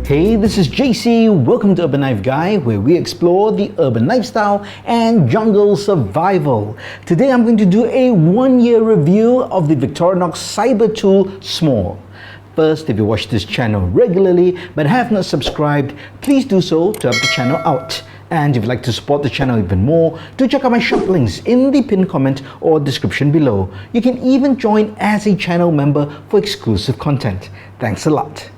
Hey, this is JC. Welcome to Urban Knife Guy, where we explore the urban lifestyle and jungle survival. Today I'm going to do a 1-year review of the Victorinox Cybertool Small. First, if you watch this channel regularly but have not subscribed, please do so to help the channel out. And if you'd like to support the channel even more, do check out my shop links in the pinned comment or description below. You can even join as a channel member for exclusive content. Thanks a lot.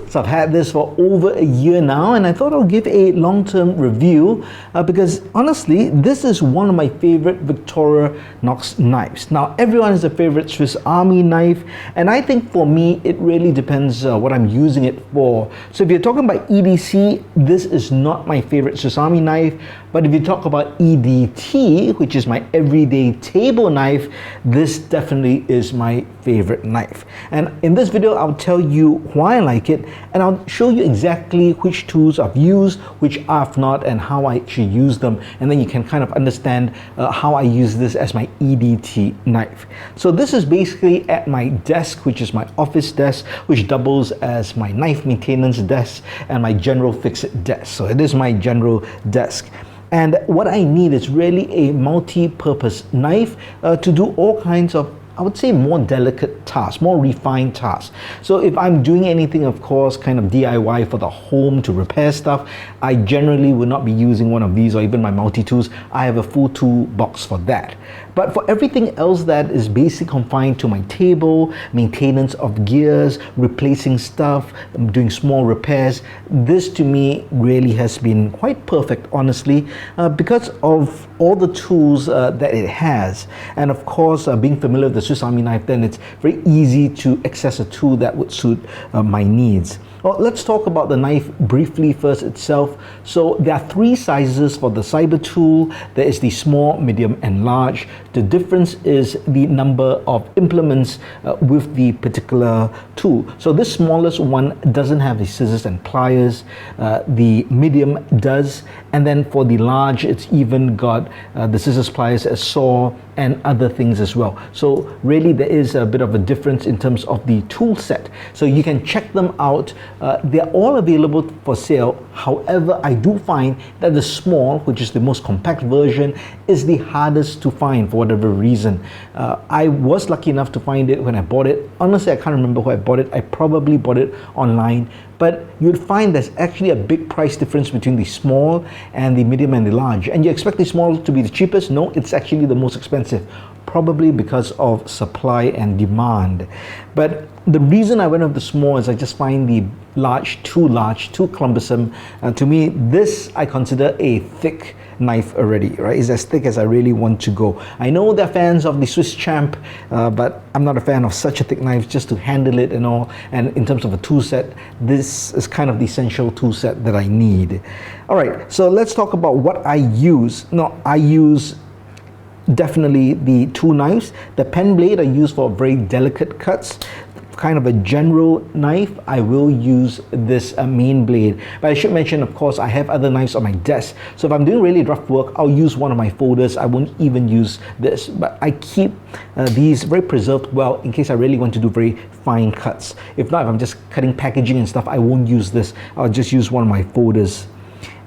So I've had this for over a year now, and I thought I'll give a long-term review because honestly, this is one of my favorite Victorinox knives. Now, everyone has a favorite Swiss Army knife, and I think for me, it really depends what I'm using it for. So if you're talking about EDC, this is not my favorite Swiss Army knife. But if you talk about EDT, which is my everyday table knife, this definitely is my favorite knife. And in this video, I'll tell you why I like it, and I'll show you exactly which tools I've used, which I've not, and how I actually use them. And then you can kind of understand how I use this as my EDT knife. So this is basically at my desk, which is my office desk, which doubles as my knife maintenance desk and my general fix-it desk. So it is my general desk. And what I need is really a multi-purpose knife to do all kinds of, I would say, more delicate tasks, more refined tasks. So if I'm doing anything, of course, kind of DIY for the home to repair stuff, I generally would not be using one of these or even my multi-tools. I have a full toolbox for that. But for everything else that is basically confined to my table, maintenance of gears, replacing stuff, doing small repairs, this to me really has been quite perfect, honestly, because of all the tools that it has. And of course, being familiar with the Swiss Army knife, then it's very easy to access a tool that would suit my needs. Well, let's talk about the knife briefly first itself. So there are 3 sizes for the Cybertool. There is the small, medium, and large. The difference is the number of implements with the particular tool. So this smallest one doesn't have the scissors and pliers. The medium does. And then for the large, it's even got the scissors, pliers, a saw, and other things as well. So really there is a bit of a difference in terms of the tool set. So you can check them out. They're all available for sale. However, I do find that the small, which is the most compact version, is the hardest to find for whatever reason. I was lucky enough to find it when I bought it. Honestly, I can't remember where I bought it. I probably bought it online. But you'll find there's actually a big price difference between the small and the medium and the large. And you expect the small to be the cheapest? No, it's actually the most expensive, probably because of supply and demand. But the reason I went with the small is I just find the large, too cumbersome. To me, this I consider a thick knife already, right? It's as thick as I really want to go. I know they're fans of the Swiss Champ, but I'm not a fan of such a thick knife just to handle it and all. And in terms of a tool set, this is kind of the essential tool set that I need. All right, so let's talk about what I use. Now, I use definitely the 2 knives. The pen blade I use for very delicate cuts. Kind of a general knife, I will use this main blade. But I should mention, of course, I have other knives on my desk. So if I'm doing really rough work, I'll use one of my folders. I won't even use this. But I keep these very preserved well in case I really want to do very fine cuts. If not, if I'm just cutting packaging and stuff, I won't use this. I'll just use one of my folders.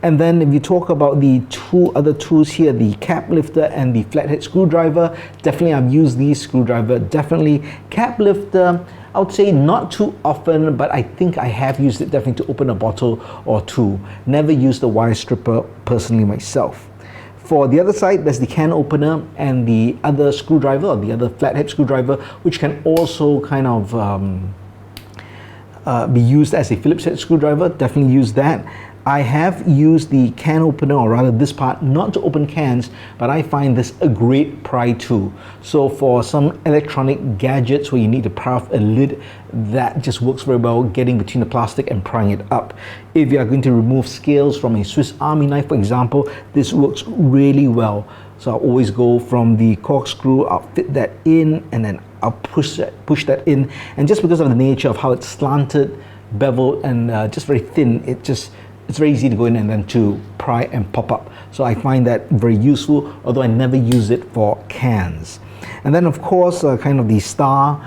And then if you talk about the 2 other tools here, the cap lifter and the flathead screwdriver, definitely I've used these screwdriver, definitely. Cap lifter, I would say not too often, but I think I have used it definitely to open a bottle or 2. Never used the wire stripper personally myself. For the other side, there's the can opener and the other screwdriver, or the other flathead screwdriver, which can also kind of be used as a Phillips head screwdriver. Definitely use that. I have used the can opener, or rather this part, not to open cans, but I find this a great pry tool. So for some electronic gadgets where you need to pry off a lid, that just works very well, getting between the plastic and prying it up. If you are going to remove scales from a Swiss Army knife, for example, this works really well. So I'll always go from the corkscrew, I'll fit that in, and then I'll push that in. And just because of the nature of how it's slanted, beveled, and just very thin, it's very easy to go in and then to pry and pop up. So I find that very useful, although I never use it for cans. And then of course, kind of the star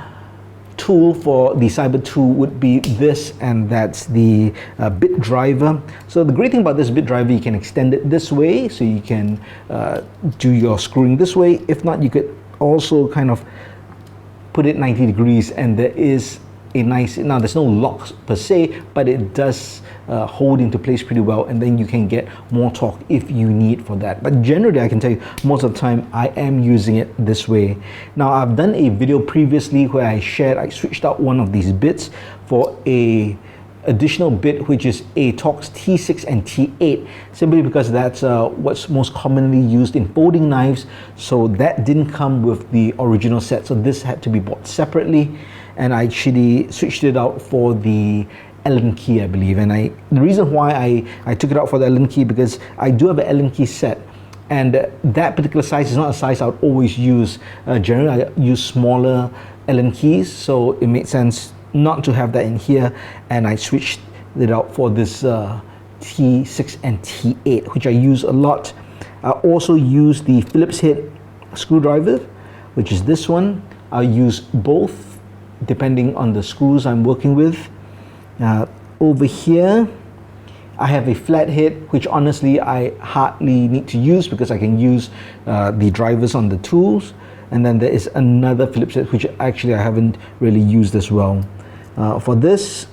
tool for the Cybertool would be this, and that's the bit driver. So the great thing about this bit driver, you can extend it this way, so you can do your screwing this way. If not, you could also kind of put it 90 degrees, and there is a nice, now there's no locks per se, but it does hold into place pretty well, and then you can get more torque if you need for that. But generally, I can tell you, most of the time I am using it this way. Now, I've done a video previously where I switched out one of these bits for a additional bit, which is a Torx T6 and T8, simply because that's what's most commonly used in folding knives. So that didn't come with the original set, so this had to be bought separately, and I actually switched it out for the Allen key, I believe. And the reason why I took it out for the Allen key, because I do have an Allen key set, and that particular size is not a size I would always use. Generally, I use smaller Allen keys, so it made sense not to have that in here, and I switched it out for this T6 and T8, which I use a lot. I also use the Phillips head screwdriver, which is this one. I use both depending on the screws I'm working with. Over here I have a flathead, which honestly I hardly need to use because I can use the drivers on the tools. And then there is another Phillips head, which actually I haven't really used as well. For this,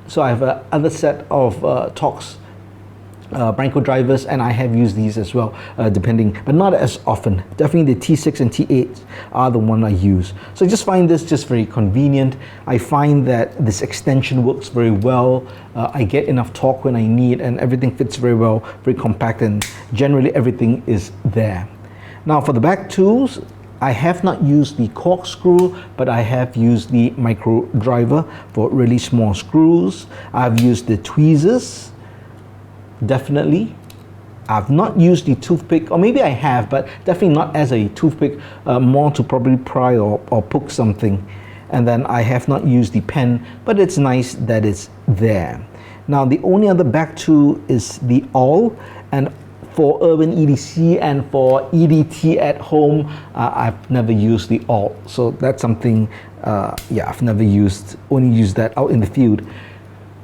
so I have another set of Torx Branco drivers, and I have used these as well, depending, but not as often. Definitely the T6 and T8 are the one I use. So I just find this just very convenient. I find that this extension works very well. I get enough torque when I need, and everything fits very well, very compact, and generally everything is there. Now for the back tools, I have not used the corkscrew, but I have used the micro driver for really small screws. I've used the tweezers, definitely. I've not used the toothpick, or maybe I have, but definitely not as a toothpick, more to probably pry or poke something. And then I have not used the pen, but it's nice that it's there. Now the only other back tool is the awl, and for urban EDC and for EDT at home, I've never used the awl. So that's something, yeah, I've never used, only used that out in the field.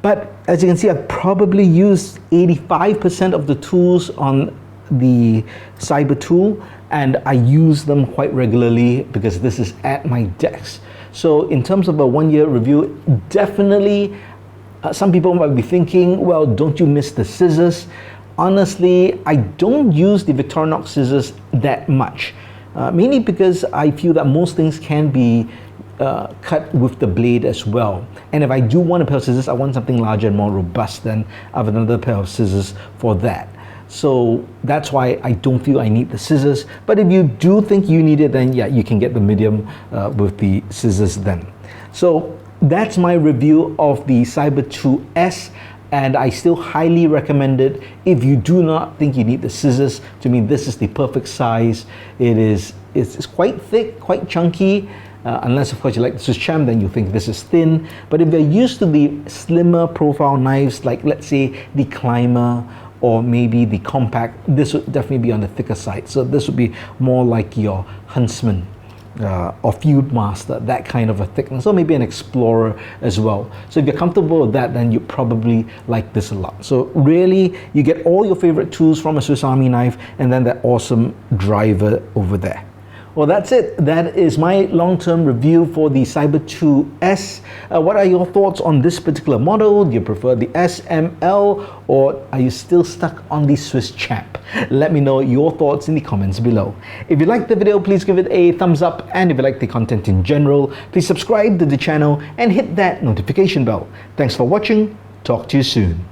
But as you can see, I've probably used 85% of the tools on the Cybertool, and I use them quite regularly because this is at my desk. So in terms of a 1 year review, definitely some people might be thinking, well, don't you miss the scissors? Honestly, I don't use the Victorinox scissors that much, mainly because I feel that most things can be cut with the blade as well. And if I do want a pair of scissors, I want something larger and more robust, then I have another pair of scissors for that. So that's why I don't feel I need the scissors. But if you do think you need it, then yeah, you can get the medium with the scissors then. So that's my review of the Cybertool S. And I still highly recommend it if you do not think you need the scissors. To me, this is the perfect size. It's quite thick, quite chunky. Unless of course you like the Swiss Champ, then you think this is thin. But if you're used to the slimmer profile knives, like let's say the Climber or maybe the Compact, this would definitely be on the thicker side. So this would be more like your Huntsman or Field Master, that kind of a thickness, or maybe an Explorer as well. So if you're comfortable with that, then you probably like this a lot. So really, you get all your favorite tools from a Swiss Army knife, and then that awesome driver over there. Well, that's it. That is my long-term review for the Cybertool S. What are your thoughts on this particular model? Do you prefer the SML, or are you still stuck on the Swiss Champ? Let me know your thoughts in the comments below. If you liked the video, please give it a thumbs up, and if you like the content in general, please subscribe to the channel and hit that notification bell. Thanks for watching. Talk to you soon.